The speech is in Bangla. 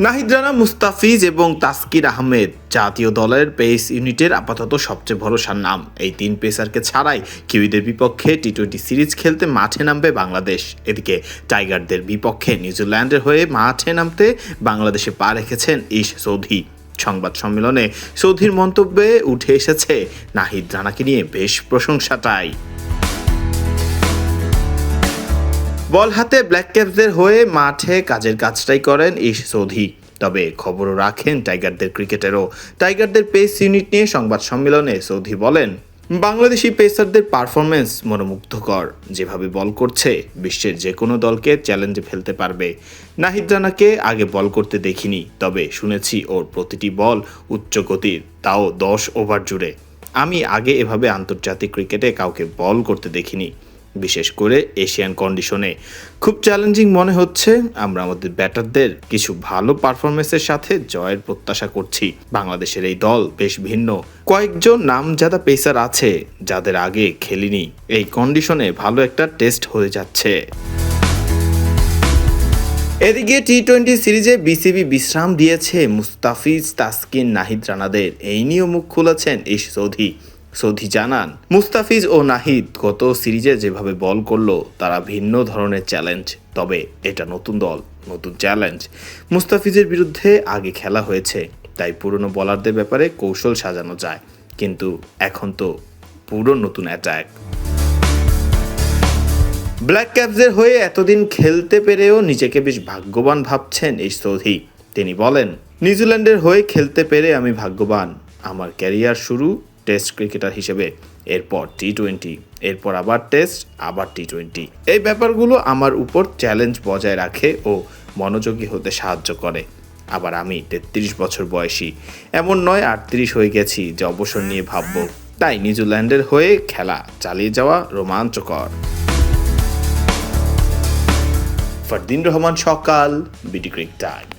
নাহিদ রানা, মুস্তাফিজ এবং তাসকিন আহমেদ জাতীয় দলের পেস ইউনিটের আপাতত সবচেয়ে ভরসার নাম। এই তিন পেসারকে ছাড়াই কিউইদের বিপক্ষে টি-20 সিরিজ খেলতে মাঠে নামবে বাংলাদেশ। এদিকে টাইগারদের বিপক্ষে নিউজিল্যান্ডের হয়ে মাঠে নামতে বাংলাদেশে পা রেখেছেন ইশ সৌধি। সংবাদ সম্মেলনে সৌধির মন্তব্যে উঠে এসেছে নাহিদ রানাকে নিয়ে বেশ প্রশংসাটাই। বল হাতে ব্ল্যাক ক্যাপসদের হয়ে মাঠে কাজের কাজটাই করেন ইশ সৌধি। তবে খবরও রাখেন টাইগারদের ক্রিকেটেরও। টাইগারদের পেস ইউনিট নিয়ে সংবাদ সম্মেলনে সৌধি বলেন, বাংলাদেশি পেসারদের পারফরমেন্স মনোমুগ্ধকর। যেভাবে বল করছে বিশ্বের যে কোনো দলকে চ্যালেঞ্জে ফেলতে পারবে। নাহিদ রানাকে আগে বল করতে দেখিনি, তবে শুনেছি ওর প্রতিটি বল উচ্চ গতির, তাও 10 ওভার জুড়ে। আমি আগে এভাবে আন্তর্জাতিক ক্রিকেটে কাউকে বল করতে দেখিনি, বিশেষ করে এশিয়ান কন্ডিশনে। খুব চ্যালেঞ্জিং মনে হচ্ছে। আমরা আমাদের ব্যাটারদের কিছু ভালো পারফরমেন্সের সাথে জয়ের প্রত্যাশা করছি। বাংলাদেশের এই দল বেশ ভিন্ন। কয়েকজন নামজাদা পেসার আছে যাদের আগে খেলিনি। এই কন্ডিশনে ভালো একটা টেস্ট হয়ে যাচ্ছে। এদিকে টি-20 সিরিজে বিসিবি বিশ্রাম দিয়েছে মুস্তাফিজ, তাসকিন, নাহিদ রানাদের। এই নিয়েও মুখ খুলেছেন ইশ সৌধি। সৌধি জানান, মুস্তাফিজ ও নাহিদ গত সিরিজে যেভাবে বল করলো তারা ভিন্ন ধরনের চ্যালেঞ্জ। তবে এটা নতুন দল, নতুন চ্যালেঞ্জ। মুস্তাফিজের বিরুদ্ধে আগে খেলা হয়েছে, তাই পুরনো বোলারদের ব্যাপারে কৌশল সাজানো যায়। কিন্তু এখন তো পুরো নতুন অ্যাটাক। ব্ল্যাক ক্যাপসদের হয়ে এতদিন খেলতে পেরেও নিজেকে বেশ ভাগ্যবান ভাবছেন ইশ সৌধি। তিনি বলেন, নিউজিল্যান্ডের হয়ে খেলতে পেরে আমি ভাগ্যবান। আমার ক্যারিয়ার শুরু টেস্ট ক্রিকেটার হিসেবে, এরপর টি-20, এরপর আবার টেস্ট, আবার টি-20। এই ব্যাপারগুলো আমার উপর চ্যালেঞ্জ বজায় রাখে ও মনোযোগী হতে সাহায্য করে। আবার আমি 33 বছর বয়সী, এমন নয় 38 হয়ে গেছি যে অবসর নিয়ে ভাববো। তাই নিউজিল্যান্ডের হয়ে খেলা চালিয়ে যাওয়া রোমাঞ্চকর। ফারদিন রহমান সকাল, বিডি ক্রিক টাইম।